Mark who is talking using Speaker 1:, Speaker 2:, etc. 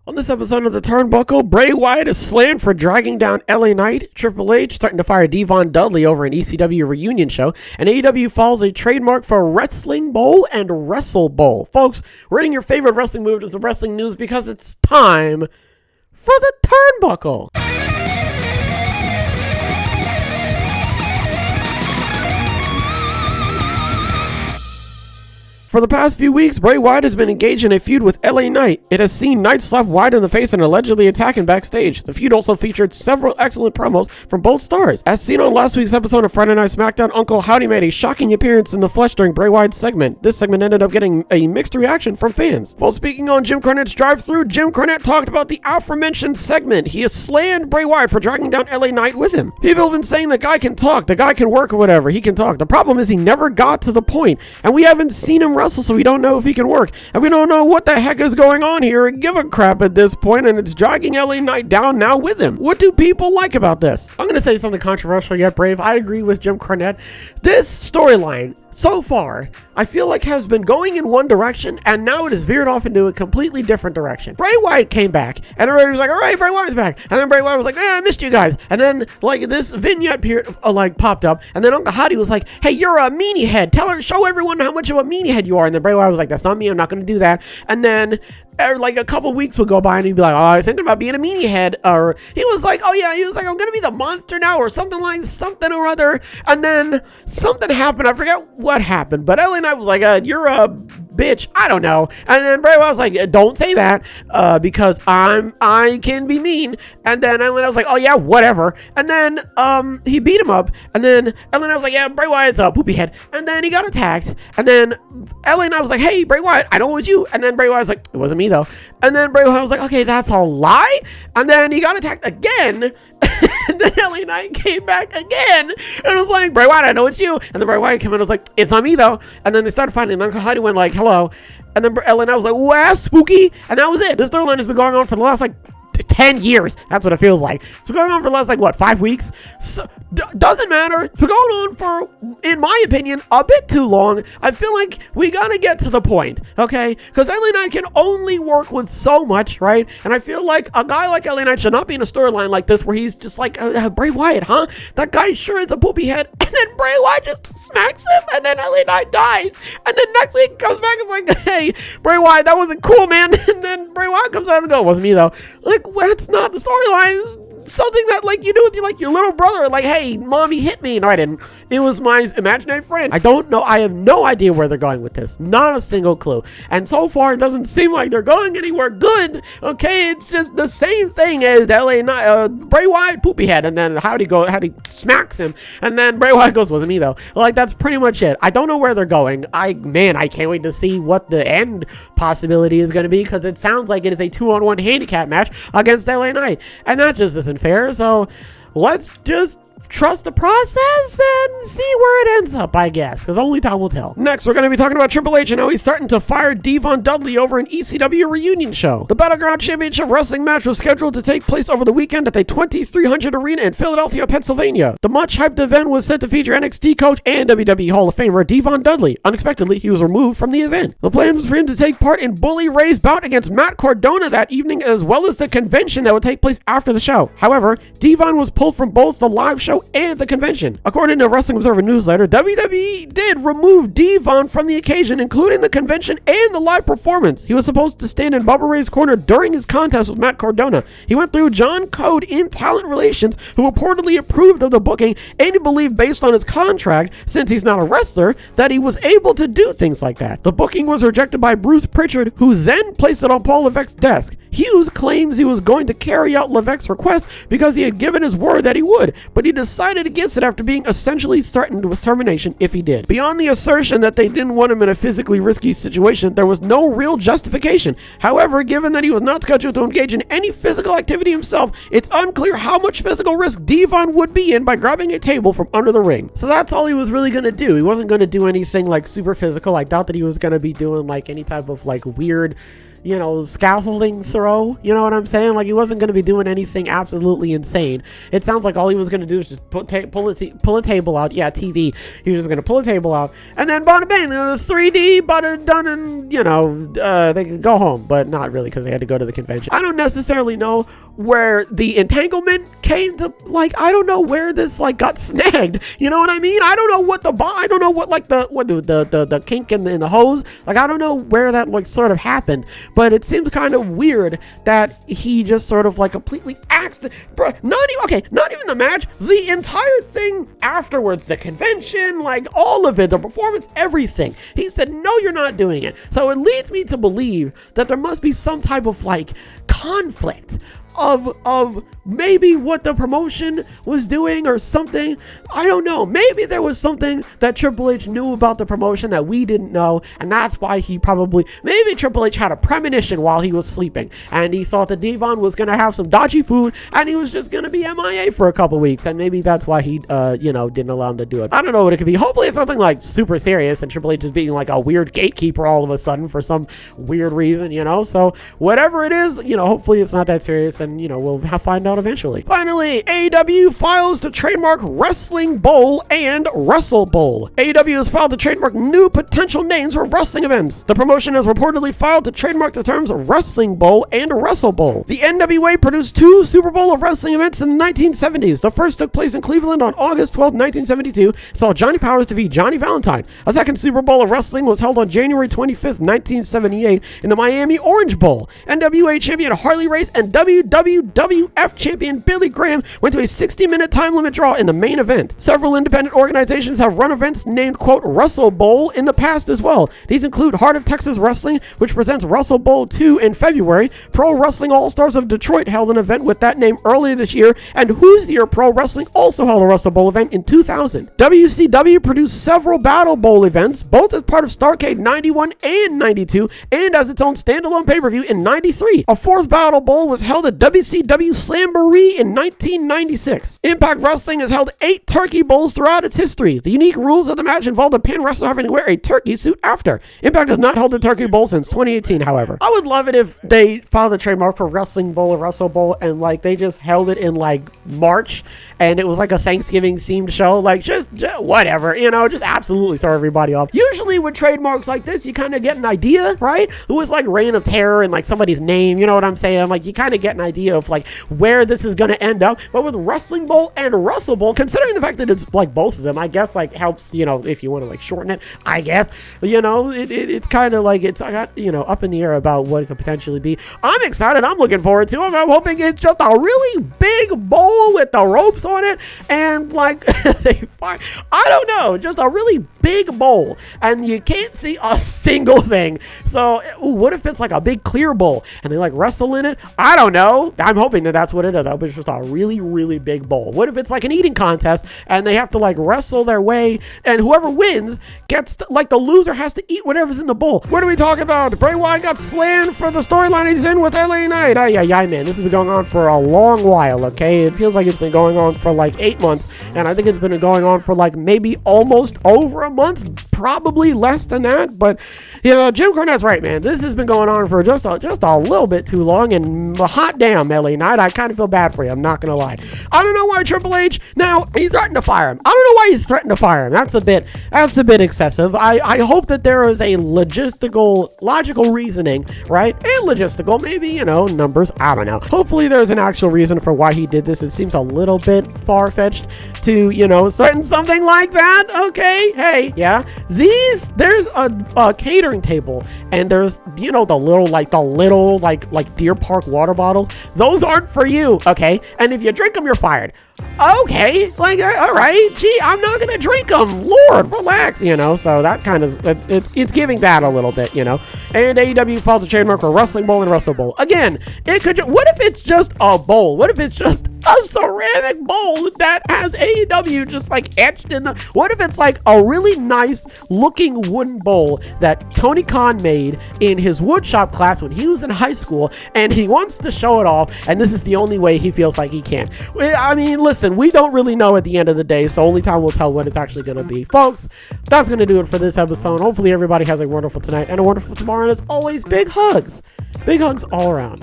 Speaker 1: On this episode of the Turnbuckle, Bray Wyatt is slammed for dragging down LA Knight, Triple H starting to fire Devon Dudley over an ECW reunion show, and AEW follows a trademark for Wrestling Bowl and Wrestle Bowl. Folks, we're hitting your favorite wrestling move to some wrestling news because it's time for the Turnbuckle. For the past few weeks, Bray Wyatt has been engaged in a feud with LA Knight. It has seen Knight slap Wyatt in the face and allegedly attack him backstage. The feud also featured several excellent promos from both stars. As seen on last week's episode of Friday Night SmackDown, Uncle Howdy made a shocking appearance in the flesh during Bray Wyatt's segment. This segment ended up getting a mixed reaction from fans. While speaking on Jim Cornette's drive-thru, Jim Cornette talked about the aforementioned segment. He has slammed Bray Wyatt for dragging down LA Knight with him. People have been saying the guy can talk, the guy can work or whatever, he can talk. The problem is he never got to the point, and we haven't seen him wrestle, so we don't know if he can work, and we don't know what the heck is going on here and give a crap at this point, and it's dragging LA Knight down now with him. What do people like about this? I'm gonna say something controversial yet brave. I agree with Jim Cornette. This storyline so far, I feel like has been going in one direction, and now it has veered off into a completely different direction. Bray Wyatt came back, and everybody was like, all right, Bray Wyatt's back. And then Bray Wyatt was like, I missed you guys. And then, like, this vignette popped up, and then Uncle Howdy was like, hey, you're a meanie head. Show everyone how much of a meanie head you are. And then Bray Wyatt was like, that's not me. I'm not going to do that. And then, like, a couple weeks would go by, and he'd be like, oh, I was thinking about being a meanie head. Or he was like, oh, yeah, he was like, I'm going to be the monster now, or something or other. And then something happened. I forget what happened, but LA Knight was like, you're a bitch, I don't know. And then Bray Wyatt was like, don't say that, because I can be mean. And then LA Knight was like, oh yeah, whatever. And then he beat him up, and then LA Knight was like, yeah, Bray Wyatt's a poopy head. And then he got attacked, and then LA Knight was like, hey, Bray Wyatt, I know it was you. And then Bray Wyatt was like, it wasn't me though. And then Bray Wyatt was like, okay, that's a lie. And then he got attacked again. And then LA Knight came back again and was like, Bray Wyatt, I know it's you. And then Bray Wyatt came in and was like, it's not me though. And then they started fighting, and Uncle Howdy went like, hello. And then LA Knight was like, wow, spooky. And that was it. This storyline has been going on for the last 10 years. That's what it feels like. It's been going on for the last 5 weeks. So, doesn't matter. It's been going on for, in my opinion, a bit too long. I feel like we gotta get to the point, okay? Because LA Knight can only work with so much, right? And I feel like a guy like LA Knight should not be in a storyline like this where he's just like, Bray Wyatt, huh? That guy sure is a poopy head. And then Bray Wyatt just smacks him, and then LA Knight dies. And then next week comes back and like, hey, Bray Wyatt, that wasn't cool, man. And then Bray Wyatt comes out and goes, it wasn't me though. Like, that's not the storyline. Something that like you do with your little brother, like, hey, mommy hit me. No, I didn't. It was my imaginary friend. I don't know. I have no idea where they're going with this. Not a single clue. And so far, it doesn't seem like they're going anywhere good. Okay, it's just the same thing as the LA Knight, Bray Wyatt poopy head, and then Howdy smacks him, and then Bray Wyatt goes, wasn't me though. Like, that's pretty much it. I don't know where they're going. I can't wait to see what the end possibility is going to be, because it sounds like it is a 2-on-1 handicap match against LA Knight, and that just isn't fair. So let's just trust the process and see where it ends up, I guess, because only time will tell. Next, we're going to be talking about Triple H and how he's threatened to fire Devon Dudley over an ECW reunion show. The Battleground Championship Wrestling match was scheduled to take place over the weekend at the 2300 Arena in Philadelphia, Pennsylvania. The much-hyped event was set to feature NXT coach and WWE Hall of Famer Devon Dudley. Unexpectedly, he was removed from the event. The plan was for him to take part in Bully Ray's bout against Matt Cardona that evening, as well as the convention that would take place after the show. However, Devon was pulled from both the live show and the convention. According to Wrestling Observer newsletter, WWE did remove Devon from the occasion, including the convention and the live performance. He was supposed to stand in Bubba Ray's corner during his contest with Matt Cardona. He went through John Code in Talent Relations, who reportedly approved of the booking, and he believed, based on his contract, since he's not a wrestler, that he was able to do things like that. The booking was rejected by Bruce Pritchard, who then placed it on Paul Levesque's desk. Hughes claims he was going to carry out Levesque's request because he had given his word that he would, but he decided against it after being essentially threatened with termination if he did. Beyond the assertion that they didn't want him in a physically risky situation, there was no real justification. However, given that he was not scheduled to engage in any physical activity himself, it's unclear how much physical risk Devon would be in by grabbing a table from under the ring. So that's all he was really going to do. He wasn't going to do anything like super physical. I doubt that he was going to be doing like any type of like weird, scaffolding throw. You know what I'm saying? Like, he wasn't going to be doing anything absolutely insane. It sounds like all he was going to do is just pull a table out. Yeah, TV. He was just going to pull a table out, and then bada bang, 3D, bada done, and they could go home, but not really, because they had to go to the convention. I don't necessarily know where the entanglement came to. Like, I don't know where this like got snagged. You know what I mean? I don't know what I don't know what like the kink in the hose. Like, I don't know where that like sort of happened, but it seems kind of weird that he just sort of like completely axed, bro. Not even the match, the entire thing afterwards, the convention, like all of it, the performance, everything. He said, no, you're not doing it. So it leads me to believe that there must be some type of like conflict of maybe what the promotion was doing or something. I don't know. Maybe there was something that Triple H knew about the promotion that we didn't know, and that's why maybe Triple H had a premonition while he was sleeping, and he thought that Devon was going to have some dodgy food, and he was just going to be MIA for a couple weeks, and maybe that's why he, didn't allow him to do it. I don't know what it could be. Hopefully it's something like super serious, and Triple H is being like a weird gatekeeper all of a sudden for some weird reason, so whatever it is, hopefully it's not that serious, and we'll find out eventually. Finally, AEW files to trademark Wrestling Bowl and Wrestle Bowl. AEW has filed to trademark new potential names for wrestling events. The promotion has reportedly filed to trademark the terms Wrestling Bowl and Wrestle Bowl. The NWA produced 2 Super Bowl of wrestling events in the 1970s. The first took place in Cleveland on August 12, 1972, saw Johnny Powers defeat Johnny Valentine. A second Super Bowl of wrestling was held on January 25th, 1978 in the Miami Orange Bowl. NWA champion Harley Race and WWF champion Billy Graham went to a 60-minute time limit draw in the main event. Several independent organizations have run events named, quote, Wrestle Bowl in the past as well. These include Heart of Texas Wrestling, which presents Wrestle Bowl 2 in February. Pro Wrestling All-Stars of Detroit held an event with that name earlier this year, and Hoosier Pro Wrestling also held a Wrestle Bowl event in 2000. WCW produced several Battle Bowl events, both as part of Starrcade 91 and 92, and as its own standalone pay-per-view in 93. A fourth Battle Bowl was held at WCW Slamboree in 1996. Impact Wrestling has held 8 Turkey Bowls throughout its history. The unique rules of the match involved a pin wrestler having to wear a turkey suit after. Impact has not held a Turkey Bowl since 2018, however. I would love it if they filed a trademark for Wrestling Bowl or Wrestle Bowl and like they just held it in like March and it was like a Thanksgiving themed show. Like just whatever, just absolutely throw everybody off. Usually with trademarks like this, you kind of get an idea, right? With like Reign of Terror and like somebody's name, you know what I'm saying? Like you kind of get an idea of like where this is going to end up. But with Wrestling Bowl and Wrestle Bowl, considering the fact that it's like both of them, I guess like helps, if you want to like shorten it, I guess, it's kind of like I got, up in the air about what it could potentially be. I'm excited. I'm looking forward to it. I'm hoping it's just a really big bowl with the ropes on it and like I don't know, just a really big bowl and you can't see a single thing. So what if it's like a big clear bowl and they like wrestle in it? I don't know. I'm hoping that that's what it is. I hope it's just a really, really big bowl. What if it's like an eating contest and they have to like wrestle their way and whoever wins gets like the loser has to eat whatever's in the bowl? What are we talking about? Bray Wyatt got slammed for the storyline he's in with LA Knight. Ay, man, this has been going on for a long while, okay? It feels like it's been going on for like 8 months, and I think it's been going on for like maybe almost over a month, probably less than that, but Jim Cornette's right, man. This has been going on for just a little bit too long, and hot damn, LA Knight, I kind of feel bad for you, I'm not gonna lie. I don't know why Triple H, now, he threatened to fire him. I don't know why he threatened to fire him. That's a bit excessive. I hope that there is a logical reasoning, right? And logistical, maybe, numbers, I don't know. Hopefully there's an actual reason for why he did this. It seems a little bit far-fetched to, threaten something like that. Okay, hey, yeah. There's a catering table, and there's, the little Deer Park water bottles. Those aren't for you, okay? And if you drink them, you're fired. Okay, all right, gee, I'm not gonna drink them. Lord, relax, so that kind of, it's giving that a little bit, And AEW files a trademark for Wrestling Bowl and Wrestle Bowl. Again, what if it's just a bowl? What if it's just a ceramic bowl that has AEW just like etched in the, what if it's like a really nice looking wooden bowl that Tony Khan made in his woodshop class when he was in high school, and he wants to show it off, and this is the only way he feels like he can. I mean, listen, we don't really know at the end of the day, so only time will tell what it's actually going to be. Folks, that's going to do it for this episode. Hopefully everybody has a wonderful tonight and a wonderful tomorrow, and as always, big hugs. Big hugs all around.